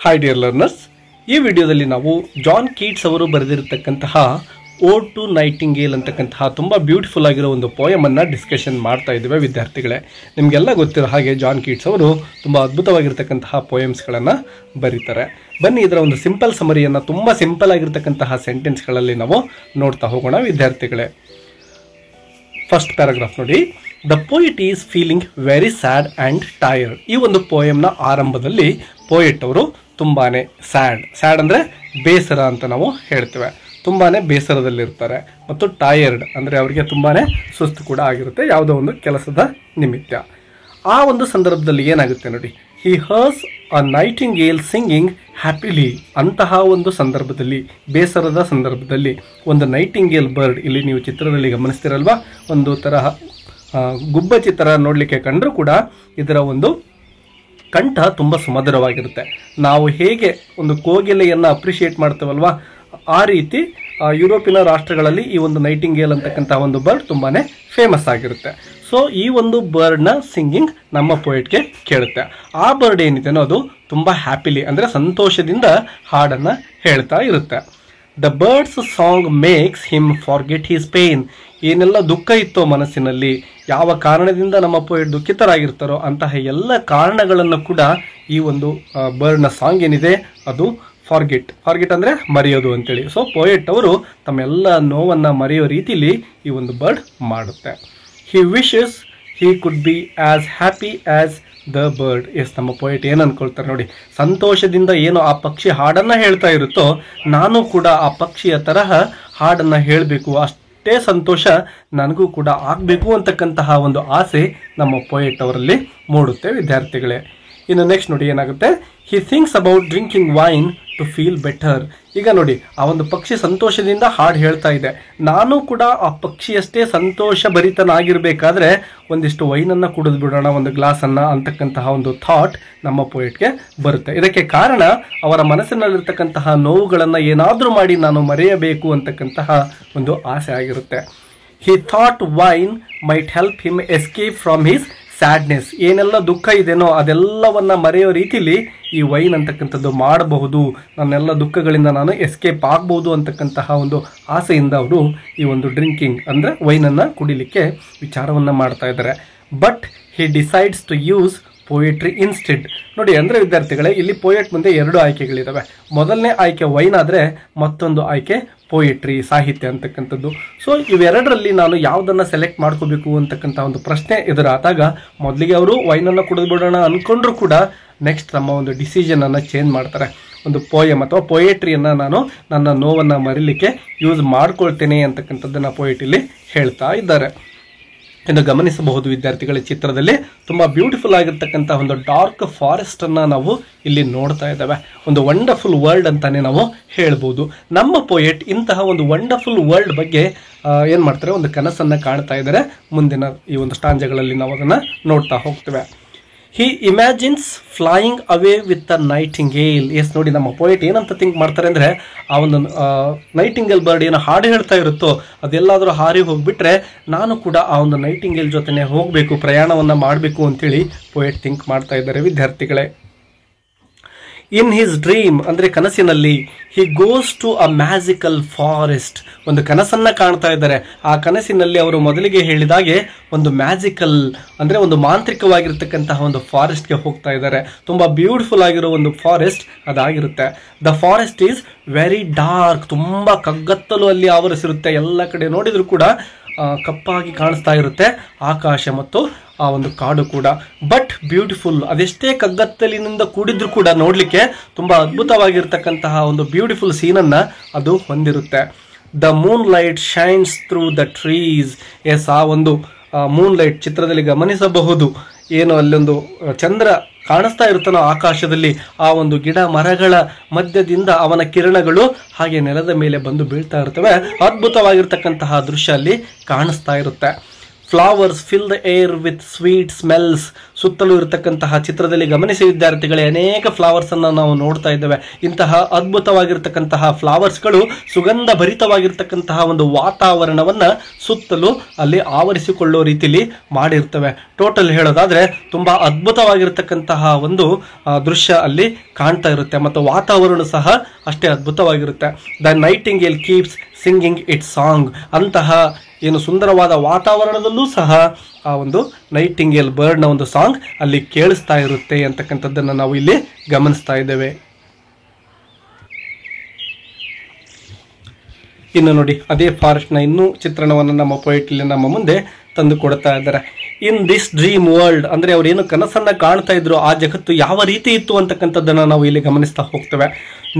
Hi dear learners, ಈ ವಿಡಿಯೋದಲ್ಲಿ ನಾವು ಜಾನ್ ಕೀಟ್ಸ್ ಅವರು ಬರೆದಿರತಕ್ಕಂತಹ ಓಡ್ ಟು ನೈಟಿಂಗೇಲ್ ಅಂತಕ್ಕಂತಹ ತುಂಬ ಬ್ಯೂಟಿಫುಲ್ ಆಗಿರೋ ಒಂದು ಪೋಯಮನ್ನು ಡಿಸ್ಕಷನ್ ಮಾಡ್ತಾ ಇದ್ದೇವೆ ವಿದ್ಯಾರ್ಥಿಗಳೇ. ನಿಮಗೆಲ್ಲ ಗೊತ್ತಿರೋ ಹಾಗೆ ಜಾನ್ ಕೀಟ್ಸ್ ಅವರು ತುಂಬ ಅದ್ಭುತವಾಗಿರ್ತಕ್ಕಂತಹ ಪೋಯಮ್ಸ್ಗಳನ್ನು ಬರೀತಾರೆ. ಬನ್ನಿ ಇದರ ಒಂದು ಸಿಂಪಲ್ ಸಮರಿಯನ್ನು ತುಂಬ ಸಿಂಪಲ್ ಆಗಿರ್ತಕ್ಕಂತಹ ಸೆಂಟೆನ್ಸ್ಗಳಲ್ಲಿ ನಾವು ನೋಡ್ತಾ ಹೋಗೋಣ ವಿದ್ಯಾರ್ಥಿಗಳೇ. ಫಸ್ಟ್ ಪ್ಯಾರಾಗ್ರಾಫ್ ನೋಡಿ. The poet is feeling very sad and tired. ಈ ಒಂದು ಪೋಯಮ್ನ ಆರಂಭದಲ್ಲಿ ಪೋಯೆಟ್ ಅವರು ತುಂಬಾನೇ ಸ್ಯಾಡ್ ಅಂದರೆ ಬೇಸರ ಅಂತ ನಾವು ಹೇಳ್ತೇವೆ. ತುಂಬಾನೇ ಬೇಸರದಲ್ಲಿರ್ತಾರೆ ಮತ್ತು ಟೈರ್ಡ್ ಅಂದರೆ ಅವರಿಗೆ ತುಂಬಾನೇ ಸುಸ್ತು ಕೂಡ ಆಗಿರುತ್ತೆ ಯಾವುದೋ ಒಂದು ಕೆಲಸದ ನಿಮಿತ್ತ. ಆ ಒಂದು ಸಂದರ್ಭದಲ್ಲಿ ಏನಾಗುತ್ತೆ ನೋಡಿ, ಹಿ ಹರ್ಸ್ ಅ ನೈಟಿಂಗೇಲ್ ಸಿಂಗಿಂಗ್ ಹ್ಯಾಪಿಲಿ. ಅಂತಹ ಒಂದು ಸಂದರ್ಭದಲ್ಲಿ, ಬೇಸರದ ಸಂದರ್ಭದಲ್ಲಿ ಒಂದು ನೈಟಿಂಗೇಲ್ ಬರ್ಡ್, ಇಲ್ಲಿ ನೀವು ಚಿತ್ರದಲ್ಲಿ ಗಮನಿಸ್ತಿರಲ್ವಾ, ಒಂದು ತರಹ ಗುಬ್ಬಚ್ಚಿ ಥರ ನೋಡಲಿಕ್ಕೆ ಕಂಡರೂ ಕೂಡ ಇದರ ಒಂದು ಕಂಠ ತುಂಬ ಸುಮಧುರವಾಗಿರುತ್ತೆ. ನಾವು ಹೇಗೆ ಒಂದು ಕೋಗಿಲೆಯನ್ನು ಅಪ್ರಿಷಿಯೇಟ್ ಮಾಡ್ತೇವಲ್ವಾ, ಆ ರೀತಿ ಯುರೋಪಿನ ರಾಷ್ಟ್ರಗಳಲ್ಲಿ ಈ ಒಂದು ನೈಟಿಂಗೇಲ್ ಅಂತಕ್ಕಂಥ ಒಂದು ಬರ್ಡ್ ತುಂಬಾ ಫೇಮಸ್ ಆಗಿರುತ್ತೆ. ಸೊ ಈ ಒಂದು ಬರ್ಡ್ನ ಸಿಂಗಿಂಗ್ ನಮ್ಮ ಪೋಯೆಟ್ಗೆ ಕೇಳುತ್ತೆ. ಆ ಬರ್ಡ್ ಏನಿದೆನೋ ಅದು ತುಂಬ ಹ್ಯಾಪಿಲಿ ಅಂದರೆ ಸಂತೋಷದಿಂದ ಹಾಡನ್ನು ಹೇಳ್ತಾ ಇರುತ್ತೆ. The birds song makes him forget his pain. ಏನೆಲ್ಲ ದುಃಖ ಇತ್ತೋ ಮನಸ್ಸಿನಲ್ಲಿ, ಯಾವ ಕಾರಣದಿಂದ ನಮ್ಮ ಪೋಯೆಟ್ ದುಃಖಿತರಾಗಿರ್ತಾರೋ ಅಂತಹ ಎಲ್ಲ ಕಾರಣಗಳನ್ನು ಕೂಡ ಈ ಒಂದು ಬರ್ಡ್ನ ಸಾಂಗ್ ಏನಿದೆ ಅದು ಫಾರ್ಗೆಟ್ ಅಂದರೆ ಮರೆಯೋದು ಅಂತೇಳಿ. ಸೊ ಪೋಯೆಟ್ ಅವರು ತಮ್ಮೆಲ್ಲ ನೋವನ್ನು ಮರೆಯೋ ರೀತಿಲಿ ಈ ಒಂದು ಬರ್ಡ್ ಮಾಡುತ್ತೆ. He wishes he could be as happy as the bird. Yes, ನಮ್ಮ ಪೋಯೆಟ್ ಏನು ಅನ್ಕೊಳ್ತಾರೆ ನೋಡಿ, ಸಂತೋಷದಿಂದ ಏನು ಆ ಪಕ್ಷಿ ಹಾಡನ್ನು ಹೇಳ್ತಾ ಇರುತ್ತೋ ನಾನು ಕೂಡ ಆ ಪಕ್ಷಿಯ ತರಹ ಹಾಡನ್ನು ಹೇಳಬೇಕು, ಅಷ್ಟೇ ಸಂತೋಷ ನನಗೂ ಕೂಡ ಆಗಬೇಕು ಅಂತಕ್ಕಂತಹ ಒಂದು ಆಸೆ ನಮ್ಮ ಪೋಯೆಟ್ ಅವರಲ್ಲಿ ಮೂಡುತ್ತೆ ವಿದ್ಯಾರ್ಥಿಗಳೇ. ಇನ್ನು ನೆಕ್ಸ್ಟ್ ನೋಡಿ ಏನಾಗುತ್ತೆ, he thinks about drinking wine to feel better. ಈಗ ನೋಡಿ, ಆ ಒಂದು ಪಕ್ಷಿ ಸಂತೋಷದಿಂದ ಹಾಡು ಹೇಳ್ತಾ ಇದೆ, ನಾನು ಕೂಡ ಆ ಪಕ್ಷಿಯಷ್ಟೇ ಸಂತೋಷ ಭರಿತನಾಗಿರ್ಬೇಕಾದ್ರೆ ಒಂದಿಷ್ಟು ವೈನನ್ನು ಕುಡಿದು ಬಿಡೋಣ, ಒಂದು ಗ್ಲಾಸನ್ನು ಅಂತಕ್ಕಂತಹ ಒಂದು ಥಾಟ್ ನಮ್ಮ ಪೋಯೆಟ್ಗೆ ಬರುತ್ತೆ. ಇದಕ್ಕೆ ಕಾರಣ ಅವರ ಮನಸ್ಸಿನಲ್ಲಿರ್ತಕ್ಕಂತಹ ನೋವುಗಳನ್ನು ಏನಾದರೂ ಮಾಡಿ ನಾನು ಮರೆಯಬೇಕು ಅಂತಕ್ಕಂತಹ ಒಂದು ಆಸೆ ಆಗಿರುತ್ತೆ. He thought wine might help him escape from his sadness. ಏನೆಲ್ಲ ದುಃಖ ಇದೆನೋ ಅದೆಲ್ಲವನ್ನು ಮರೆಯೋ ರೀತಿಲಿ ಈ ವೈನ್ ಅಂತಕ್ಕಂಥದ್ದು ಮಾಡಬಹುದು, ನನ್ನೆಲ್ಲ ದುಃಖಗಳಿಂದ ನಾನು ಎಸ್ಕೇಪ್ ಆಗ್ಬೋದು ಅಂತಕ್ಕಂತಹ ಒಂದು ಆಸೆಯಿಂದ ಅವರು ಈ ಒಂದು ಡ್ರಿಂಕಿಂಗ್ ಅಂದರೆ ವೈನನ್ನು ಕುಡಿಲಿಕ್ಕೆ ವಿಚಾರವನ್ನು ಮಾಡ್ತಾ ಇದ್ದಾರೆ. But he decides to use poetry instead. ನೋಡಿ ಅಂದರೆ ವಿದ್ಯಾರ್ಥಿಗಳೇ, ಇಲ್ಲಿ ಪೋಯೆಟ್ ಮುಂದೆ ಎರಡು ಆಯ್ಕೆಗಳಿದ್ದಾವೆ. ಮೊದಲನೇ ಆಯ್ಕೆ ವೈನ್ ಆದರೆ ಮತ್ತೊಂದು ಆಯ್ಕೆ ಪೋಯೆಟ್ರಿ, ಸಾಹಿತ್ಯ ಅಂತಕ್ಕಂಥದ್ದು. ಸೊ ಇವೆರಡರಲ್ಲಿ ನಾನು ಯಾವುದನ್ನು ಸೆಲೆಕ್ಟ್ ಮಾಡ್ಕೋಬೇಕು ಅಂತಕ್ಕಂಥ ಒಂದು ಪ್ರಶ್ನೆ ಎದುರಾದಾಗ ಮೊದಲಿಗೆ ಅವರು ವೈನನ್ನು ಕುಡಿದು ಬಿಡೋಣ ಅಂದ್ಕೊಂಡ್ರು ಕೂಡ ನೆಕ್ಸ್ಟ್ ತಮ್ಮ ಒಂದು ಡಿಸಿಷನನ್ನು ಚೇಂಜ್ ಮಾಡ್ತಾರೆ. ಒಂದು ಪೋಯಮ್ ಅಥವಾ ಪೋಯೆಟ್ರಿಯನ್ನು ನಾನು ನನ್ನ ನೋವನ್ನು ಮರಿಲಿಕ್ಕೆ ಯೂಸ್ ಮಾಡ್ಕೊಳ್ತೇನೆ ಅಂತಕ್ಕಂಥದ್ದನ್ನು ಪೋಯೆಟ್ ಇಲ್ಲಿ ಹೇಳ್ತಾ ಇದ್ದಾರೆ. ಇನ್ನು ಗಮನಿಸಬಹುದು ವಿದ್ಯಾರ್ಥಿಗಳ ಚಿತ್ರದಲ್ಲಿ ತುಂಬ ಬ್ಯೂಟಿಫುಲ್ ಆಗಿರ್ತಕ್ಕಂಥ ಒಂದು ಡಾರ್ಕ್ ಫಾರೆಸ್ಟ್ ಅನ್ನ ನಾವು ಇಲ್ಲಿ ನೋಡ್ತಾ ಇದ್ದೇವೆ. ಒಂದು ವಂಡರ್ಫುಲ್ ವರ್ಲ್ಡ್ ಅಂತಾನೆ ನಾವು ಹೇಳ್ಬೋದು. ನಮ್ಮ ಪೋಯೆಟ್ ಇಂತಹ ಒಂದು ವಂಡರ್ಫುಲ್ ವರ್ಲ್ಡ್ ಬಗ್ಗೆ ಏನು ಮಾಡ್ತಾರೆ, ಒಂದು ಕನಸನ್ನು ಕಾಣ್ತಾ ಇದ್ದಾರೆ. ಮುಂದಿನ ಈ ಒಂದು ಸ್ಟಾಂಜಗಳಲ್ಲಿ ನಾವು ಅದನ್ನು ನೋಡ್ತಾ ಹೋಗ್ತೇವೆ. He imagines flying away with a nightingale. Yes ನೋಡಿ, ನಮ್ಮ ಪೋಯೆಟ್ ಏನಂತ ಥಿಂಕ್ ಮಾಡ್ತಾರೆ ಅಂದರೆ, ಆ ಒಂದು ನೈಟಿಂಗೇಲ್ ಬರ್ಡ್ ಏನೋ ಹಾಡು ಹೇಳ್ತಾ ಇರುತ್ತೋ ಅದೆಲ್ಲಾದರೂ ಹಾರಿ ಹೋಗಿಬಿಟ್ರೆ ನಾನು ಕೂಡ ಆ ಒಂದು ನೈಟಿಂಗೇಲ್ ಜೊತೆನೆ ಹೋಗಬೇಕು, ಪ್ರಯಾಣವನ್ನು ಮಾಡಬೇಕು ಅಂತೇಳಿ ಪೋಯೆಟ್ ಥಿಂಕ್ ಮಾಡ್ತಾ ಇದ್ದಾರೆ ವಿದ್ಯಾರ್ಥಿಗಳೇ. ಇನ್ ಹಿಸ್ ಡ್ರೀಮ್ ಅಂದರೆ ಕನಸಿನಲ್ಲಿ, he goes to a magical forest. ಒಂದು ಕನಸನ್ನು ಕಾಣ್ತಾ ಇದ್ದಾರೆ. ಆ ಕನಸಿನಲ್ಲಿ ಅವರು ಮೊದಲಿಗೆ ಹೇಳಿದಾಗೆ ಒಂದು ಮ್ಯಾಜಿಕಲ್ ಅಂದರೆ ಒಂದು ಮಾಂತ್ರಿಕವಾಗಿರ್ತಕ್ಕಂತಹ ಒಂದು ಫಾರೆಸ್ಟ್ಗೆ ಹೋಗ್ತಾ ಇದ್ದಾರೆ. ತುಂಬ ಬ್ಯೂಟಿಫುಲ್ ಆಗಿರೋ ಒಂದು ಫಾರೆಸ್ಟ್ ಅದಾಗಿರುತ್ತೆ. The forest is very dark. ತುಂಬ ಕಗ್ಗತ್ತಲು ಅಲ್ಲಿ ಆವರಿಸಿರುತ್ತೆ. ಎಲ್ಲ ಕಡೆ ನೋಡಿದರೂ ಕೂಡ ಕಪ್ಪಾಗಿ ಕಾಣಿಸ್ತಾ ಇರುತ್ತೆ ಆಕಾಶ ಮತ್ತು ಆ ಒಂದು ಕಾಡು ಕೂಡ. ಬಟ್ ಬ್ಯೂಟಿಫುಲ್, ಅದೆಷ್ಟೇ ಕಗ್ಗತ್ತಲಿನಿಂದ ಕೂಡಿದ್ರೂ ಕೂಡ ನೋಡಲಿಕ್ಕೆ ತುಂಬ ಅದ್ಭುತವಾಗಿರ್ತಕ್ಕಂತಹ ಒಂದು ಬ್ಯೂಟಿಫುಲ್ ಸೀನನ್ನು ಅದು ಹೊಂದಿರುತ್ತೆ. The moonlight shines through the trees. Yes, ಆ ಒಂದು ಮೂನ್ ಲೈಟ್ ಚಿತ್ರದಲ್ಲಿ ಗಮನಿಸಬಹುದು. ಏನು ಅಲ್ಲೊಂದು ಚಂದ್ರ ಕಾಣಿಸ್ತಾ ಇರ್ತಾನೋ ಆಕಾಶದಲ್ಲಿ, ಆ ಒಂದು ಗಿಡ ಮರಗಳ ಮಧ್ಯದಿಂದ ಅವನ ಕಿರಣಗಳು ಹಾಗೆ ನೆಲದ ಮೇಲೆ ಬಂದು ಬೀಳ್ತಾ ಇರ್ತವೆ. ಅದ್ಭುತವಾಗಿರ್ತಕ್ಕಂತಹ ದೃಶ್ಯ ಅಲ್ಲಿ ಕಾಣಿಸ್ತಾ ಇರುತ್ತೆ. Flowers fill the air with sweet smells. ಸುತ್ತಲೂ ಇರತಕ್ಕಂತಹ ಚಿತ್ರದಲ್ಲಿ ಗಮನಿಸಿ ವಿದ್ಯಾರ್ಥಿಗಳೇ, ಅನೇಕ ಫ್ಲವರ್ಸ್ ಅನ್ನು ನಾವು ನೋಡ್ತಾ ಇದ್ದೇವೆ. ಇಂತಹ ಅದ್ಭುತವಾಗಿರ್ತಕ್ಕಂತಹ ಫ್ಲವರ್ಸ್ಗಳು ಸುಗಂಧ ಭರಿತವಾಗಿರ್ತಕ್ಕಂತಹ ಒಂದು ವಾತಾವರಣವನ್ನ ಸುತ್ತಲೂ ಅಲ್ಲಿ ಆವರಿಸಿಕೊಳ್ಳೋ ರೀತಿಯಲ್ಲಿ ಮಾಡಿರ್ತವೆ. ಟೋಟಲ್ ಹೇಳೋದಾದ್ರೆ ತುಂಬಾ ಅದ್ಭುತವಾಗಿರ್ತಕ್ಕಂತಹ ಒಂದು ದೃಶ್ಯ ಅಲ್ಲಿ ಕಾಣ್ತಾ ಇರುತ್ತೆ ಮತ್ತು ವಾತಾವರಣ ಸಹ ಅಷ್ಟೇ ಅದ್ಭುತವಾಗಿರುತ್ತೆ. The nightingale keeps singing it song. ಅಂತಹ ಏನು ಸುಂದರವಾದ ವಾತಾವರಣದಲ್ಲೂ ಸಹ ಆ ಒಂದು ನೈಟಿಂಗೇಲ್ ಬರ್ಡ್ನ ಒಂದು ಸಾಂಗ್ ಅಲ್ಲಿ ಕೇಳಿಸ್ತಾ ಇರುತ್ತೆ ಅಂತಕ್ಕಂಥದ್ದನ್ನು ನಾವು ಇಲ್ಲಿ ಗಮನಿಸ್ತಾ ಇದ್ದೇವೆ. ಇನ್ನು ನೋಡಿ, ಅದೇ ಫಾರೆಸ್ಟ್ನ ಇನ್ನೂ ಚಿತ್ರಣವನ್ನು ನಮ್ಮ ಪೊಯಿಟ್ ಇಲ್ಲಿ ನಮ್ಮ ಮುಂದೆ ತಂದು ಕೊಡ್ತಾ ಇದ್ದಾರೆ. ಇನ್ ದಿಸ್ ಡ್ರೀಮ್ ವರ್ಲ್ಡ್, ಅಂದ್ರೆ ಅವ್ರು ಏನು ಕನಸನ್ನ ಕಾಣ್ತಾ ಇದ್ರು ಆ ಜಗತ್ತು ಯಾವ ರೀತಿ ಇತ್ತು ಅಂತಕ್ಕಂಥದ್ದನ್ನ ನಾವು ಇಲ್ಲಿ ಗಮನಿಸ್ತಾ ಹೋಗ್ತೇವೆ.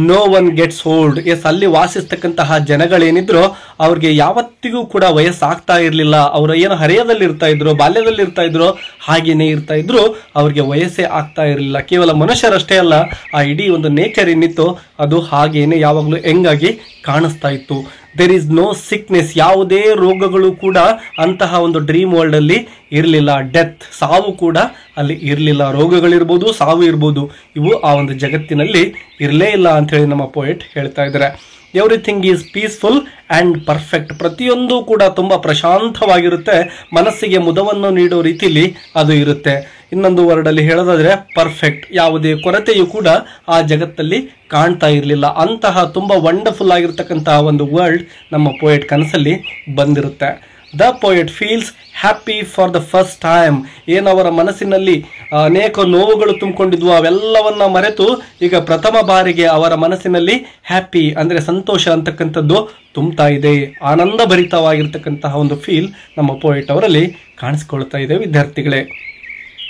No one gets old. Yes, ಅಲ್ಲಿ ವಾಸಿಸ್ತಕ್ಕಂತಹ ಜನಗಳೇನಿದ್ರು ಅವ್ರಿಗೆ ಯಾವತ್ತಿಗೂ ಕೂಡ ವಯಸ್ಸಾಗ್ತಾ ಇರಲಿಲ್ಲ. ಅವರು ಏನು ಹರೆಯದಲ್ಲಿ ಇರ್ತಾ ಇದ್ರು, ಬಾಲ್ಯದಲ್ಲಿ ಇರ್ತಾ ಇದ್ರು, ಹಾಗೇನೆ ಇರ್ತಾ ಇದ್ರು, ಅವ್ರಿಗೆ ವಯಸ್ಸೇ ಆಗ್ತಾ ಇರಲಿಲ್ಲ. ಕೇವಲ ಮನುಷ್ಯರಷ್ಟೇ ಅಲ್ಲ, ಆ ಇಡೀ ಒಂದು ನೇಚರ್ ಏನಿತ್ತು ಅದು ಹಾಗೇನೆ ಯಾವಾಗಲೂ ಹೆಂಗಾಗಿ ಕಾಣಿಸ್ತಾ ಇತ್ತು. ದೇರ್ ಇಸ್ ನೋ ಸಿಕ್ನೆಸ್, ಯಾವುದೇ ರೋಗಗಳು ಕೂಡ ಅಂತಹ ಒಂದು ಡ್ರೀಮ್ ವರ್ಲ್ಡ್ ಅಲ್ಲಿ ಇರಲಿಲ್ಲ. ಡೆತ್, ಸಾವು ಕೂಡ ಅಲ್ಲಿ ಇರಲಿಲ್ಲ. ರೋಗಗಳಿರ್ಬೋದು, ಸಾವು ಇರ್ಬೋದು, ಇವು ಆ ಒಂದು ಜಗತ್ತಿನಲ್ಲಿ ಇರಲೇ ಇಲ್ಲ ಅಂತ ಹೇಳಿ ನಮ್ಮ ಪೊಯೆಟ್ ಹೇಳ್ತಾ ಇದ್ದಾರೆ. Everything is peaceful and perfect. ಪ್ರತಿಯೊಂದು ಕೂಡ ತುಂಬ ಪ್ರಶಾಂತವಾಗಿರುತ್ತೆ, ಮನಸ್ಸಿಗೆ ಮುದವನ್ನು ನೀಡೋ ರೀತಿಯಲ್ಲಿ ಅದು ಇರುತ್ತೆ. ಇನ್ನೊಂದು ವರ್ಡಲ್ಲಿ ಹೇಳೋದಾದ್ರೆ ಪರ್ಫೆಕ್ಟ್, ಯಾವುದೇ ಕೊರತೆಯೂ ಕೂಡ ಆ ಜಗತ್ತಲ್ಲಿ ಕಾಣ್ತಾ ಇರಲಿಲ್ಲ. ಅಂತಹ ತುಂಬ ವಂಡರ್ಫುಲ್ ಆಗಿರ್ತಕ್ಕಂತಹ ಒಂದು ವರ್ಲ್ಡ್ ನಮ್ಮ ಪೊಯೆಟ್ ಕನಸಲ್ಲಿ ಬಂದಿರುತ್ತೆ. The poet feels happy for the first time. ಏನವರ ಮನಸ್ಸಿನಲ್ಲಿ ಅನೇಕ ನೋವುಗಳು ತುಂಬಿಕೊಂಡಿದ್ವು, ಅವೆಲ್ಲವನ್ನ ಮರೆತು ಈಗ ಪ್ರಥಮ ಬಾರಿಗೆ ಅವರ ಮನಸ್ಸಿನಲ್ಲಿ ಹ್ಯಾಪಿ ಅಂದ್ರೆ ಸಂತೋಷ ಅಂತಕ್ಕಂಥದ್ದು ತುಂಬ್ತಾ ಇದೆ. ಆನಂದ ಭರಿತವಾಗಿರ್ತಕ್ಕಂತಹ ಒಂದು ಫೀಲ್ ನಮ್ಮ ಪೊಯೆಟ್ ಅವರಲ್ಲಿ ಕಾಣಿಸ್ಕೊಳ್ತಾ ಇದೆ ವಿದ್ಯಾರ್ಥಿಗಳೇ.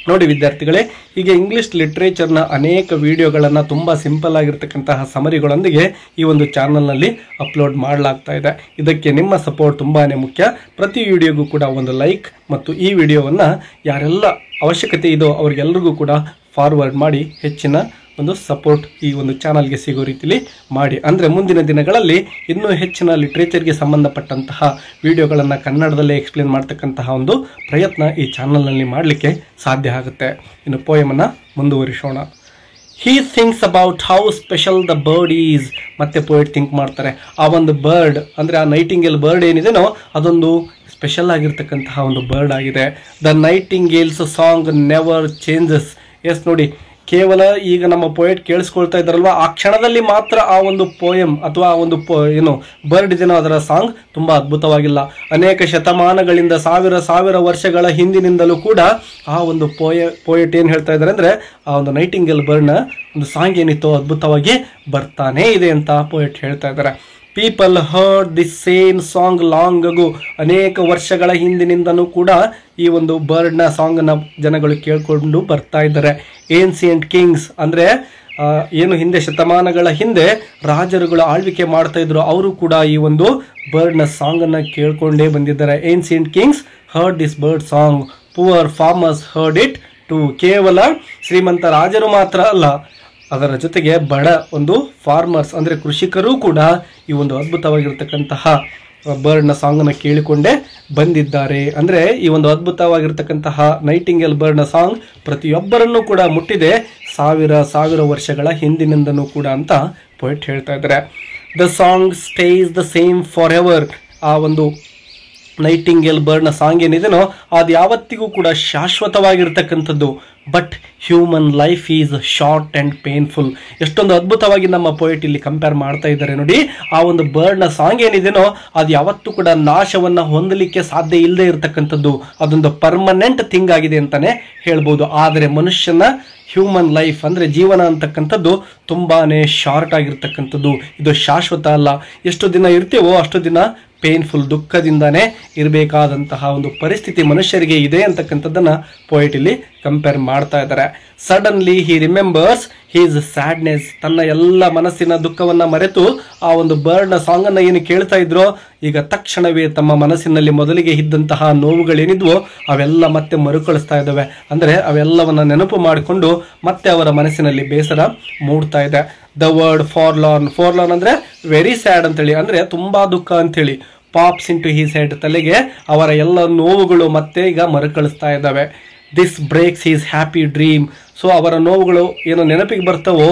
ನೋಡಿ ವಿದ್ಯಾರ್ಥಿಗಳೇ, ಹೀಗೆ ಇಂಗ್ಲಿಷ್ ಲಿಟ್ರೇಚರ್ನ ಅನೇಕ ವಿಡಿಯೋಗಳನ್ನು ತುಂಬ ಸಿಂಪಲ್ ಆಗಿರ್ತಕ್ಕಂತಹ ಸಮರಿಗಳೊಂದಿಗೆ ಈ ಒಂದು ಚಾನಲ್ನಲ್ಲಿ ಅಪ್ಲೋಡ್ ಮಾಡಲಾಗ್ತಾ ಇದೆ. ಇದಕ್ಕೆ ನಿಮ್ಮ ಸಪೋರ್ಟ್ ತುಂಬಾ ಮುಖ್ಯ. ಪ್ರತಿ ವಿಡಿಯೋಗೂ ಕೂಡ ಒಂದು ಲೈಕ್ ಮತ್ತು ಈ ವಿಡಿಯೋವನ್ನು ಯಾರೆಲ್ಲ ಅವಶ್ಯಕತೆ ಇದೋ ಅವ್ರಿಗೆಲ್ಲರಿಗೂ ಕೂಡ ಫಾರ್ವರ್ಡ್ ಮಾಡಿ ಹೆಚ್ಚಿನ ಒಂದು ಸಪೋರ್ಟ್ ಈ ಒಂದು ಚಾನಲ್ಗೆ ಸಿಗೋ ರೀತಿಯಲ್ಲಿ ಮಾಡಿ. ಅಂದರೆ ಮುಂದಿನ ದಿನಗಳಲ್ಲಿ ಇನ್ನೂ ಹೆಚ್ಚಿನ ಲಿಟ್ರೇಚರ್ಗೆ ಸಂಬಂಧಪಟ್ಟಂತಹ ವಿಡಿಯೋಗಳನ್ನು ಕನ್ನಡದಲ್ಲೇ ಎಕ್ಸ್ಪ್ಲೇನ್ ಮಾಡ್ತಕ್ಕಂತಹ ಒಂದು ಪ್ರಯತ್ನ ಈ ಚಾನಲ್ನಲ್ಲಿ ಮಾಡಲಿಕ್ಕೆ ಸಾಧ್ಯ ಆಗುತ್ತೆ. ಇನ್ನು ಪೋಯಮನ್ನು ಮುಂದುವರಿಸೋಣ. He thinks about how special the bird is. ಮತ್ತೆ ಪೋಯೆಟ್ ಥಿಂಕ್ ಮಾಡ್ತಾರೆ, ಆ ಒಂದು ಬರ್ಡ್ ಅಂದರೆ ಆ ನೈಟಿಂಗೇಲ್ ಬರ್ಡ್ ಏನಿದೆನೋ ಅದೊಂದು ಸ್ಪೆಷಲ್ ಆಗಿರ್ತಕ್ಕಂತಹ ಒಂದು ಬರ್ಡ್ ಆಗಿದೆ. The nightingale's song never changes. Yes ನೋಡಿ, ಕೇವಲ ಈಗ ನಮ್ಮ ಪೊಯೆಟ್ ಕೇಳಿಸ್ಕೊಳ್ತಾ ಇದ್ದಾರಲ್ವ, ಆ ಕ್ಷಣದಲ್ಲಿ ಮಾತ್ರ ಆ ಒಂದು ಪೋಯಮ್ ಅಥವಾ ಆ ಒಂದು ಏನು ಬರ್ಡ್ ಇದೆನೋ ಅದರ ಸಾಂಗ್ ತುಂಬ ಅದ್ಭುತವಾಗಿಲ್ಲ. ಅನೇಕ ಶತಮಾನಗಳಿಂದ ಸಾವಿರ ವರ್ಷಗಳ ಹಿಂದಿನಿಂದಲೂ ಕೂಡ ಆ ಒಂದು ಪೊಯೆಟ್ ಏನು ಹೇಳ್ತಾ ಇದ್ದಾರೆ ಅಂದರೆ ಆ ಒಂದು ನೈಟಿಂಗೇಲ್ ಬರ್ಡ್ನ ಒಂದು ಸಾಂಗ್ ಏನಿತ್ತು ಅದ್ಭುತವಾಗಿ ಬರ್ತಾನೇ ಇದೆ ಅಂತ ಪೊಯೆಟ್ ಹೇಳ್ತಾ ಇದ್ದಾರೆ. People heard the same song long ago. ಅನೇಕ ವರ್ಷಗಳ ಹಿಂದಿನಿಂದನೂ ಕೂಡ ಈ ಒಂದು ಬರ್ಡ್ನ ಸಾಂಗನ್ನು ಜನಗಳು ಕೇಳ್ಕೊಂಡು ಬರ್ತಾ ಇದ್ದಾರೆ. ಏನ್ಸಿಯಂಟ್ ಕಿಂಗ್ಸ್ ಅಂದರೆ ಏನು ಹಿಂದೆ ಶತಮಾನಗಳ ಹಿಂದೆ ರಾಜರುಗಳು ಆಳ್ವಿಕೆ ಮಾಡ್ತಾ ಇದ್ರು, ಅವರು ಕೂಡ ಈ ಒಂದು ಬರ್ಡ್ನ ಸಾಂಗನ್ನು ಕೇಳ್ಕೊಂಡೇ ಬಂದಿದ್ದಾರೆ. Ancient kings heard this bird song, poor farmers heard it too. ಕೇವಲ ಶ್ರೀಮಂತ ರಾಜರು ಮಾತ್ರ ಅಲ್ಲ, ಅದರ ಜೊತೆಗೆ ಬಡ ಒಂದು ಫಾರ್ಮರ್ಸ್ ಅಂದರೆ ಕೃಷಿಕರೂ ಕೂಡ ಈ ಒಂದು ಅದ್ಭುತವಾಗಿರ್ತಕ್ಕಂತಹ ಬರ್ಡ್ನ ಸಾಂಗನ್ನು ಕೇಳಿಕೊಂಡೇ ಬಂದಿದ್ದಾರೆ. ಅಂದರೆ ಈ ಒಂದು ಅದ್ಭುತವಾಗಿರ್ತಕ್ಕಂತಹ ನೈಟಿಂಗೇಲ್ ಬರ್ಡ್ನ ಸಾಂಗ್ ಪ್ರತಿಯೊಬ್ಬರನ್ನೂ ಕೂಡ ಮುಟ್ಟಿದೆ ಸಾವಿರ ವರ್ಷಗಳ ಹಿಂದಿನಿಂದನೂ ಕೂಡ ಅಂತ ಪೊಯೆಟ್ ಹೇಳ್ತಾ ಇದ್ದಾರೆ. The song stays the same for ever. ಆ ಒಂದು ನೈಟಿಂಗೇಲ್ ಬರ್ಡ್ನ ಸಾಂಗ್ ಏನಿದೆನೋ ಅದು ಯಾವತ್ತಿಗೂ ಕೂಡ ಶಾಶ್ವತವಾಗಿರ್ತಕ್ಕಂಥದ್ದು. But human life is short and painful. ಎಷ್ಟೊಂದು ಅದ್ಭುತವಾಗಿ ನಮ್ಮ ಪೊಯೆಟ್ ಇಲ್ಲಿ ಕಂಪೇರ್ ಮಾಡ್ತಾ ಇದ್ದಾರೆ ನೋಡಿ. ಆ ಒಂದು ಬರ್ಡ್ನ ಸಾಂಗ್ ಏನಿದೆನೋ ಅದು ಯಾವತ್ತೂ ಕೂಡ ನಾಶವನ್ನು ಹೊಂದಲಿಕ್ಕೆ ಸಾಧ್ಯ ಇಲ್ಲದೆ ಇರತಕ್ಕಂಥದ್ದು, ಅದೊಂದು ಪರ್ಮನೆಂಟ್ ಥಿಂಗ್ ಆಗಿದೆ ಅಂತಾನೆ ಹೇಳ್ಬೋದು. ಆದರೆ ಮನುಷ್ಯನ ಹ್ಯೂಮನ್ ಲೈಫ್ ಅಂದರೆ ಜೀವನ ಅಂತಕ್ಕಂಥದ್ದು ತುಂಬಾನೇ ಶಾರ್ಟ್ ಆಗಿರ್ತಕ್ಕಂಥದ್ದು, ಇದು ಶಾಶ್ವತ ಅಲ್ಲ. ಎಷ್ಟು ದಿನ ಇರ್ತೀವೋ ಅಷ್ಟು ದಿನ ಪೇನ್ಫುಲ್, ದುಃಖದಿಂದಾನೇ ಇರಬೇಕಾದಂತಹ ಒಂದು ಪರಿಸ್ಥಿತಿ ಮನುಷ್ಯರಿಗೆ ಇದೆ ಅಂತಕ್ಕಂಥದ್ದನ್ನು ಪೊಯೆಟ್ ಇಲ್ಲಿ ಕಂಪೇರ್ ಮಾಡ್ತಾ ಇದ್ದಾರೆ. Suddenly he remembers his sadness. ತನ್ನ ಎಲ್ಲ ಮನಸ್ಸಿನ ದುಃಖವನ್ನು ಮರೆತು ಆ ಒಂದು ಬರ್ಡ್ನ ಸಾಂಗನ್ನು ಏನು ಕೇಳ್ತಾ ಇದ್ರೋ ಈಗ ತಕ್ಷಣವೇ ತಮ್ಮ ಮನಸ್ಸಿನಲ್ಲಿ ಮೊದಲಿಗೆ ಇದ್ದಂತಹ ನೋವುಗಳೇನಿದ್ವೋ ಅವೆಲ್ಲ ಮತ್ತೆ ಮರುಕಳಿಸ್ತಾ ಇದ್ದಾವೆ. ಅಂದರೆ ಅವೆಲ್ಲವನ್ನ ನೆನಪು ಮಾಡಿಕೊಂಡು ಮತ್ತೆ ಅವರ ಮನಸ್ಸಿನಲ್ಲಿ ಬೇಸರ ಮೂಡ್ತಾ ಇದೆ. The word ಫಾರ್ಲಾರ್ನ್. ಫಾರ್ಲಾರ್ನ್ ಅಂದರೆ ವೆರಿ ಸ್ಯಾಡ್ ಅಂತೇಳಿ, ಅಂದರೆ ತುಂಬ ದುಃಖ ಅಂಥೇಳಿ. Pops into his head, ತಲೆಗೆ ಅವರ ಎಲ್ಲ ನೋವುಗಳು ಮತ್ತೆ ಈಗ ಮರುಕಳಿಸ್ತಾ ಇದ್ದಾವೆ. This breaks his happy dream. So ಅವರ ನೋವುಗಳು ಏನು ನೆನಪಿಗೆ ಬರ್ತವೋ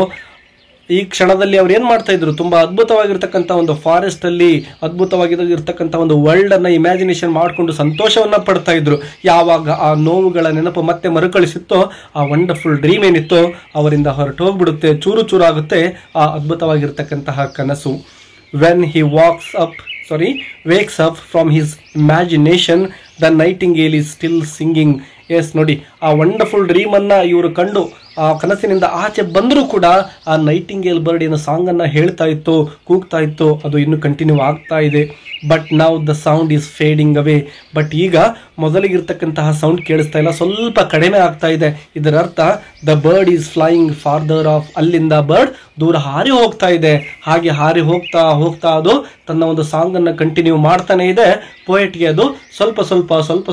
ಈ ಕ್ಷಣದಲ್ಲಿ ಅವ್ರು ಏನು ಮಾಡ್ತಾ ಇದ್ರು, ತುಂಬ ಅದ್ಭುತವಾಗಿರ್ತಕ್ಕಂಥ ಒಂದು ಫಾರೆಸ್ಟಲ್ಲಿ ಅದ್ಭುತವಾಗಿರ್ತಕ್ಕಂಥ ಒಂದು ವರ್ಲ್ಡನ್ನು ಇಮ್ಯಾಜಿನೇಷನ್ ಮಾಡಿಕೊಂಡು ಸಂತೋಷವನ್ನು ಪಡ್ತಾ ಇದ್ರು. ಯಾವಾಗ ಆ ನೋವುಗಳ ನೆನಪು ಮತ್ತೆ ಮರುಕಳಿಸುತ್ತೋ ಆ ವಂಡರ್ಫುಲ್ ಡ್ರೀಮ್ ಏನಿತ್ತೋ ಅವರಿಂದ ಹೊರಟು ಹೋಗ್ಬಿಡುತ್ತೆ, ಚೂರು ಚೂರಾಗುತ್ತೆ ಆ ಅದ್ಭುತವಾಗಿರ್ತಕ್ಕಂತಹ ಕನಸು. When he wakes up from his imagination, the nightingale is still singing. Yes ನೋಡಿ, ಆ ವಂಡರ್ಫುಲ್ ಡ್ರೀಮನ್ನು ಇವರು ಕಂಡು ಆ ಕನಸಿನಿಂದ ಆಚೆ ಬಂದರೂ ಕೂಡ ಆ ನೈಟಿಂಗೇಲ್ ಬರ್ಡ್ ಏನು ಸಾಂಗನ್ನು ಹೇಳ್ತಾ ಇತ್ತು, ಕೂಗ್ತಾ ಇತ್ತು, ಅದು ಇನ್ನೂ ಕಂಟಿನ್ಯೂ ಆಗ್ತಾ ಇದೆ. ಬಟ್ ನಾವು the sound is fading away. But ಈಗ ಮೊದಲಿಗಿರ್ತಕ್ಕಂತಹ ಸೌಂಡ್ ಕೇಳಿಸ್ತಾ ಇಲ್ಲ, ಸ್ವಲ್ಪ ಕಡಿಮೆ ಆಗ್ತಾ ಇದೆ. ಇದರ ಅರ್ಥ the bird is flying further of, ಅಲ್ಲಿಂದ ಬರ್ಡ್ ದೂರ ಹಾರಿ ಹೋಗ್ತಾ ಇದೆ. ಹಾಗೆ ಹಾರಿ ಹೋಗ್ತಾ ಹೋಗ್ತಾ ಅದು ತನ್ನ ಒಂದು ಸಾಂಗನ್ನು ಕಂಟಿನ್ಯೂ ಮಾಡ್ತಾನೆ ಇದೆ. ಪೋಯೆಟ್ಗೆ ಅದು ಸ್ವಲ್ಪ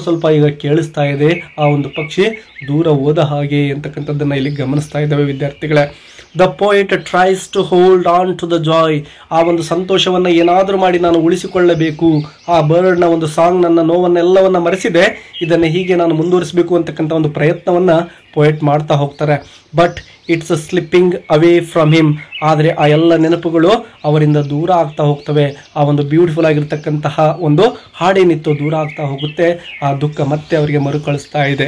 ಸ್ವಲ್ಪ ಈಗ ಕೇಳಿಸ್ತಾ ಇದೆ. ಆ ಒಂದು ಪಕ್ಷಿ ದೂರ ಹೋದ ಹಾಗೆ ಅಂತಕ್ಕಂಥದ್ದನ್ನು ಇಲ್ಲಿ ಗಮನಿಸ್ತಾ ಇದ್ದಾವೆ ವಿದ್ಯಾರ್ಥಿಗಳೇ. The poet tries to hold on to the joy. ಆ ಒಂದು ಸಂತೋಷವನ್ನು ಏನಾದರೂ ಮಾಡಿ ನಾನು ಉಳಿಸಿಕೊಳ್ಳಬೇಕು. ಆ ಬರ್ಡ್ನ ಒಂದು ಸಾಂಗ್ ನನ್ನ ನೋವನ್ನೆಲ್ಲವನ್ನು ಮರೆಸಿದೆ, ಇದನ್ನು ಹೀಗೆ ನಾನು ಮುಂದುವರಿಸಬೇಕು ಅಂತಕ್ಕಂಥ ಒಂದು ಪ್ರಯತ್ನವನ್ನು ಪೋಯೆಟ್ ಮಾಡ್ತಾ ಹೋಗ್ತಾರೆ. But it's slipping away from him. ಆದರೆ ಆ ಎಲ್ಲ ನೆನಪುಗಳು ಅವರಿಂದ ದೂರ ಆಗ್ತಾ ಹೋಗ್ತವೆ. ಆ ಒಂದು ಬ್ಯೂಟಿಫುಲ್ ಆಗಿರ್ತಕ್ಕಂತಹ ಒಂದು ಹಾಡೇನಿತ್ತು ದೂರ ಆಗ್ತಾ ಹೋಗುತ್ತೆ. ಆ ದುಃಖ ಮತ್ತೆ ಅವರಿಗೆ ಮರುಕಳಿಸ್ತಾ ಇದೆ.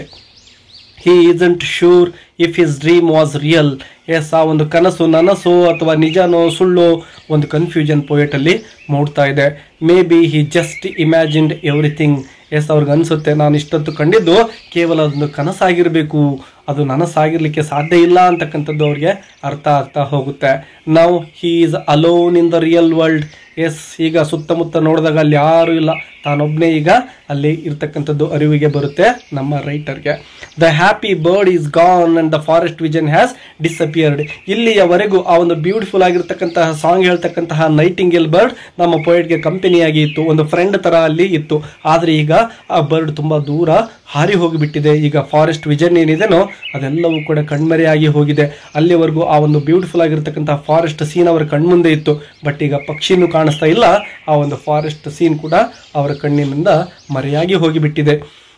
He isn't sure if his dream was real. Yes, ಆ ಒಂದು ಕನಸು ನನಸೋ ಅಥವಾ ನಿಜನೋ ಸುಳ್ಳೋ ಒಂದು ಕನ್ಫ್ಯೂಷನ್ ಪೋಯೆಟಲ್ಲಿ ಮೂಡ್ತಾ ಇದೆ. Maybe he just imagined everything. Yes, ಅವ್ರಿಗೆ ಅನಿಸುತ್ತೆ ನಾನು ಇಷ್ಟೊತ್ತು ಕಂಡಿದ್ದು ಕೇವಲ ಅದೊಂದು ಕನಸಾಗಿರಬೇಕು, ಅದು ನನಸಾಗಿರ್ಲಿಕ್ಕೆ ಸಾಧ್ಯ ಇಲ್ಲ ಅಂತಕ್ಕಂಥದ್ದು ಅವ್ರಿಗೆ ಅರ್ಥ ಆಗ್ತಾ ಹೋಗುತ್ತೆ. Now he is alone in the real world. Yes, ಈಗ ಸುತ್ತಮುತ್ತ ನೋಡಿದಾಗ ಅಲ್ಲಿ ಯಾರೂ ಇಲ್ಲ, ತಾನೊಬ್ಬನೇ ಈಗ ಅಲ್ಲಿ ಇರ್ತಕ್ಕಂಥದ್ದು ಅರಿವಿಗೆ ಬರುತ್ತೆ ನಮ್ಮ ರೈಟರ್ಗೆ. The happy bird is gone and the forest vision has disappeared. ಇಲ್ಲಿಯವರೆಗೂ ಆ ಒಂದು ಬ್ಯೂಟಿಫುಲ್ ಆಗಿರ್ತಕ್ಕಂತಹ ಸಾಂಗ್ ಹೇಳ್ತಕ್ಕಂತಹ ನೈಟಿಂಗೇಲ್ ಬರ್ಡ್ ನಮ್ಮ ಪೋಯೆಟ್ಗೆ ಕಂಪನಿಯಾಗಿ ಇತ್ತು, ಒಂದು ಫ್ರೆಂಡ್ ಥರ ಅಲ್ಲಿ ಇತ್ತು. ಆದರೆ ಈಗ ಆ ಬರ್ಡ್ ತುಂಬ ದೂರ ಹಾರಿ ಹೋಗಿಬಿಟ್ಟಿದೆ. ಈಗ ಫಾರೆಸ್ಟ್ ವಿಷನ್ ಏನಿದೆನೋ ಅದೆಲ್ಲವೂ ಕೂಡ ಕಣ್ಮರೆಯಾಗಿ ಹೋಗಿದೆ. ಅಲ್ಲಿವರೆಗೂ ಆ ಒಂದು ಬ್ಯೂಟಿಫುಲ್ ಆಗಿರ್ತಕ್ಕಂತಹ ಫಾರೆಸ್ಟ್ ಸೀನ್ ಅವರ ಕಣ್ಮುಂದೆ ಇತ್ತು. ಬಟ್ ಈಗ ಪಕ್ಷಿನೂ ಕಾಣಿಸ್ತಾ ಇಲ್ಲ, ಆ ಒಂದು ಫಾರೆಸ್ಟ್ ಸೀನ್ ಕೂಡ ಅವರ ಕಣ್ಣಿನಿಂದ ಮರೆಯಾಗಿ ಹೋಗಿಬಿಟ್ಟಿದೆ.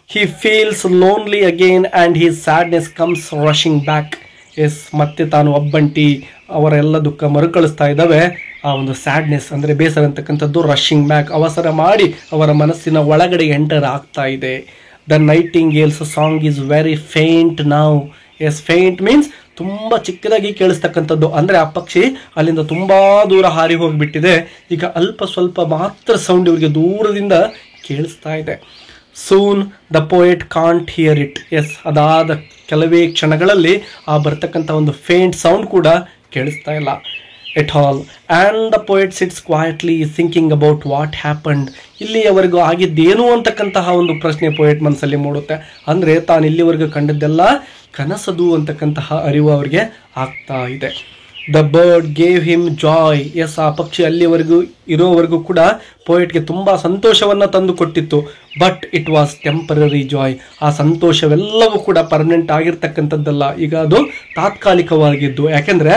He feels lonely again and his sadness comes rushing back. Yes, ಮತ್ತೆ ತಾನು ಒಬ್ಬಂಟಿ, ಅವರ ಎಲ್ಲ ದುಃಖ ಮರುಕಳಿಸ್ತಾ ಇದ್ದಾವೆ. ಆ ಒಂದು ಸ್ಯಾಡ್ನೆಸ್ ಅಂದರೆ ಬೇಸರ ಅಂತಕ್ಕಂಥದ್ದು ರಶಿಂಗ್ ಬ್ಯಾಕ್, ಅವಸರ ಮಾಡಿ ಅವರ ಮನಸ್ಸಿನ ಒಳಗಡೆ ಎಂಟರ್ ಆಗ್ತಾ ಇದೆ. The nightingale's song is very faint now. Yes, faint means ತುಂಬ ಚಿಕ್ಕದಾಗಿ ಕೇಳಿಸ್ತಕ್ಕಂಥದ್ದು. ಅಂದರೆ ಆ ಪಕ್ಷಿ ಅಲ್ಲಿಂದ ತುಂಬ ದೂರ ಹಾರಿ ಹೋಗಿಬಿಟ್ಟಿದೆ. ಈಗ ಅಲ್ಪ ಸ್ವಲ್ಪ ಮಾತ್ರ ಸೌಂಡ್ ಇವರಿಗೆ ದೂರದಿಂದ ಕೇಳಿಸ್ತಾ ಇದೆ. Soon the poet can't hear it. Yes, ಅದಾದ ಕೆಲವೇ ಕ್ಷಣಗಳಲ್ಲಿ ಆ ಬರ್ತಕ್ಕಂಥ ಒಂದು ಫೇಂಟ್ ಸೌಂಡ್ ಕೂಡ ಕೇಳಿಸ್ತಾ ಇಲ್ಲ at all. And the poet sits quietly thinking about what happened. ಇಲ್ಲಿಯವರೆಗೂ ಆಗಿದ್ದೇನು ಅಂತಕ್ಕಂತಹ ಒಂದು ಪ್ರಶ್ನೆ ಪೋಯೆಟ್ ಮನಸ್ಸಲ್ಲಿ ಮೂಡುತ್ತೆ. ಅಂದರೆ ತಾನು ಇಲ್ಲಿವರೆಗೂ ಕಂಡದ್ದೆಲ್ಲ ಕನಸದು ಅಂತಕ್ಕಂತಹ ಅರಿವು ಅವರಿಗೆ ಆಗ್ತಾ ಇದೆ. The bird gave him joy. Yes, ಆ ಪಕ್ಷಿ ಅಲ್ಲಿವರೆಗೂ ಇರೋವರೆಗೂ ಕೂಡ ಪೋಯೆಟ್ಗೆ ತುಂಬ ಸಂತೋಷವನ್ನು ತಂದು ಕೊಟ್ಟಿತ್ತು. But it was temporary Joy. ಆ ಸಂತೋಷವೆಲ್ಲವೂ ಕೂಡ ಪರ್ಮನೆಂಟ್ ಆಗಿರ್ತಕ್ಕಂಥದ್ದಲ್ಲ, ಈಗ ಅದು ತಾತ್ಕಾಲಿಕವಾಗಿದ್ದು. ಯಾಕೆಂದರೆ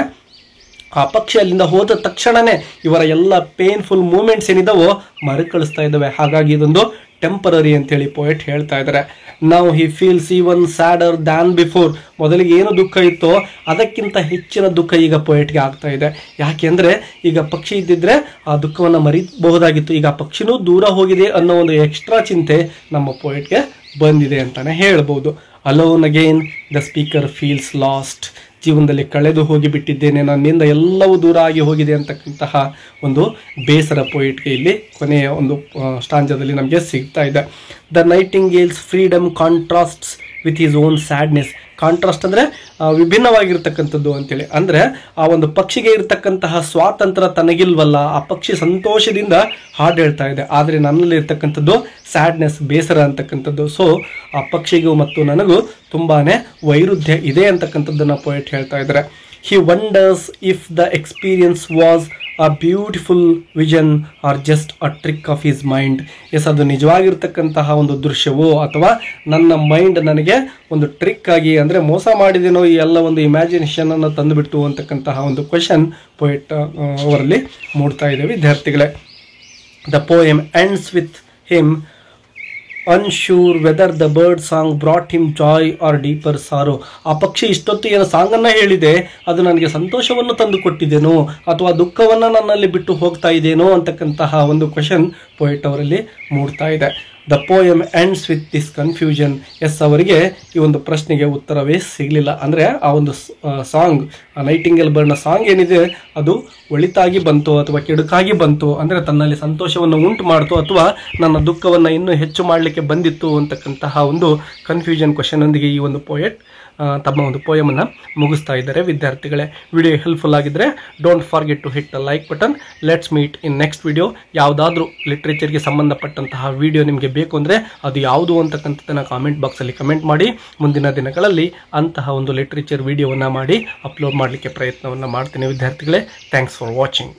ಆ ಪಕ್ಷಿ ಅಲ್ಲಿಂದ ಹೋದ ತಕ್ಷಣವೇ ಇವರ ಎಲ್ಲ ಪೇನ್ಫುಲ್ ಮೂಮೆಂಟ್ಸ್ ಏನಿದಾವೋ ಮರುಕಳಿಸ್ತಾ ಇದ್ದಾವೆ. ಹಾಗಾಗಿ ಇದೊಂದು ಟೆಂಪರರಿ ಅಂತೇಳಿ ಪೋಯೆಟ್ ಹೇಳ್ತಾ ಇದ್ದಾರೆ. Now he feels even sadder than before. ಮೊದಲಿಗೆ ಏನು ದುಃಖ ಇತ್ತೋ ಅದಕ್ಕಿಂತ ಹೆಚ್ಚಿನ ದುಃಖ ಈಗ ಪೋಯೆಟ್ಗೆ ಆಗ್ತಾ ಇದೆ. ಯಾಕೆಂದರೆ ಈಗ ಪಕ್ಷಿ ಇದ್ದಿದ್ರೆ ಆ ದುಃಖವನ್ನು ಮರಿಬಹುದಾಗಿತ್ತು. ಈಗ ಆ ಪಕ್ಷಿನೂ ದೂರ ಹೋಗಿದೆ ಅನ್ನೋ ಒಂದು ಎಕ್ಸ್ಟ್ರಾ ಚಿಂತೆ ನಮ್ಮ ಪೋಯೆಟ್ಗೆ ಬಂದಿದೆ ಅಂತಲೇ ಹೇಳ್ಬೋದು. Alone again the speaker feels last. ಜೀವನದಲ್ಲಿ ಕಳೆದು ಹೋಗಿಬಿಟ್ಟಿದ್ದೇನೆ, ನನ್ನಿಂದ ಎಲ್ಲವೂ ದೂರ ಆಗಿ ಹೋಗಿದೆ ಅಂತಕ್ಕಂತಹ ಒಂದು ಬೇಸರ ಪೋಯೆಟ್ಗೆ ಇಲ್ಲಿ ಕೊನೆಯ ಒಂದು ಸ್ಟಾಂಜದಲ್ಲಿ ನಮಗೆ ಸಿಗ್ತಾ ಇದೆ. The nightingale's freedom contrasts with its own sadness. Contrast ಅಂದರೆ ವಿಭಿನ್ನವಾಗಿರ್ತಕ್ಕಂಥದ್ದು ಅಂತೇಳಿ. ಅಂದರೆ ಆ ಒಂದು ಪಕ್ಷಿಗೆ ಇರತಕ್ಕಂತಹ ಸ್ವಾತಂತ್ರ್ಯ ತನಗಿಲ್ವಲ್ಲ, ಆ ಪಕ್ಷಿ ಸಂತೋಷದಿಂದ ಹಾಡು ಹೇಳ್ತಾ ಇದೆ. ಆದರೆ ನನ್ನಲ್ಲಿ ಇರ್ತಕ್ಕಂಥದ್ದು ಸ್ಯಾಡ್ನೆಸ್, ಬೇಸರ ಅಂತಕ್ಕಂಥದ್ದು. ಸೊ ಆ ಪಕ್ಷಿಗೂ ಮತ್ತು ನನಗೂ ತುಂಬಾ ವೈರುಧ್ಯ ಇದೆ ಅಂತಕ್ಕಂಥದ್ದನ್ನು ಪೋಯೆಟ್ ಹೇಳ್ತಾ ಇದ್ದಾರೆ. He wonders if the experience was a beautiful vision or just a trick of his mind. Yes, ಅದು ನಿಜವಾಗಿರ್ತಕ್ಕಂತಹ ಒಂದು ದೃಶ್ಯವೋ ಅಥವಾ ನನ್ನ ಮೈಂಡ್ ನನಗೆ ಒಂದು ಟ್ರಿಕ್ ಆಗಿ ಅಂದರೆ ಮೋಸ ಮಾಡಿದೇನೋ ಈ ಎಲ್ಲ ಒಂದು ಇಮ್ಯಾಜಿನೇಷನನ್ನು ತಂದುಬಿಟ್ಟು ಅಂತಕ್ಕಂತಹ ಒಂದು ಕ್ವೆಶನ್ ಪೋಯೆಟ್ ಅವರಲ್ಲಿ ಮೂಡ್ತಾ ಇದೆ ವಿದ್ಯಾರ್ಥಿಗಳೇ. The poem ends with him unsure whether the bird song brought him joy or deeper sorrow. ಆ ಪಕ್ಷಿ ಇಷ್ಟೊತ್ತು ಏನೋ ಸಾಂಗನ್ನು ಹೇಳಿದೆ, ಅದು ನನಗೆ ಸಂತೋಷವನ್ನು ತಂದು ಕೊಟ್ಟಿದ್ದೇನೋ ಅಥವಾ ದುಃಖವನ್ನು ನನ್ನಲ್ಲಿ ಬಿಟ್ಟು ಹೋಗ್ತಾ ಇದೇನೋ ಅಂತಕ್ಕಂತಹ ಒಂದು ಕ್ವೆಶನ್ ಪೋಯೆಟ್ ಅವರಲ್ಲಿ ಮೂಡ್ತಾ ಇದೆ. The poem ends with this confusion. Yes, ಅವರಿಗೆ ಈ ಒಂದು ಪ್ರಶ್ನೆಗೆ ಉತ್ತರವೇ ಸಿಗಲಿಲ್ಲ. ಅಂದರೆ ಆ ಒಂದು ಸಾಂಗ್, ಆ ನೈಟಿಂಗೇಲ್ ಬರ್ಡ್ನ ಸಾಂಗ್ ಏನಿದೆ ಅದು ಒಳಿತಾಗಿ ಬಂತು ಅಥವಾ ಕೆಡುಕಾಗಿ ಬಂತು, ಅಂದರೆ ತನ್ನಲ್ಲಿ ಸಂತೋಷವನ್ನು ಉಂಟು ಮಾಡ್ತು ಅಥವಾ ನನ್ನ ದುಃಖವನ್ನು ಇನ್ನೂ ಹೆಚ್ಚು ಮಾಡಲಿಕ್ಕೆ ಬಂದಿತ್ತು ಅಂತಕ್ಕಂತಹ ಒಂದು ಕನ್ಫ್ಯೂಷನ್ ಕ್ವೆಶನ್ ಒಂದಿಗೆ ಈ ಒಂದು ಪೋಯೆಟ್ ತಮ್ಮ ಒಂದು ಪೋಯಮನ್ನು ಮುಗಿಸ್ತಾ ಇದ್ದಾರೆ. ವಿದ್ಯಾರ್ಥಿಗಳೇ, ವಿಡಿಯೋ ಹೆಲ್ಪ್ಫುಲ್ ಆಗಿದ್ದರೆ don't forget to hit the like button. Let's meet in next video. ಯಾವುದಾದ್ರೂ ಲಿಟ್ರೇಚರ್ಗೆ ಸಂಬಂಧಪಟ್ಟಂತಹ ವಿಡಿಯೋ ನಿಮಗೆ ಬೇಕು ಅಂದರೆ ಅದು ಯಾವುದು ಅಂತಕ್ಕಂಥದ್ದನ್ನು ಕಾಮೆಂಟ್ ಬಾಕ್ಸಲ್ಲಿ ಕಮೆಂಟ್ ಮಾಡಿ. ಮುಂದಿನ ದಿನಗಳಲ್ಲಿ ಅಂತಹ ಒಂದು ಲಿಟ್ರೇಚರ್ ವಿಡಿಯೋವನ್ನು ಮಾಡಿ ಅಪ್ಲೋಡ್ ಮಾಡಲಿಕ್ಕೆ ಪ್ರಯತ್ನವನ್ನು ಮಾಡ್ತೀನಿ ವಿದ್ಯಾರ್ಥಿಗಳೇ. Thanks for watching.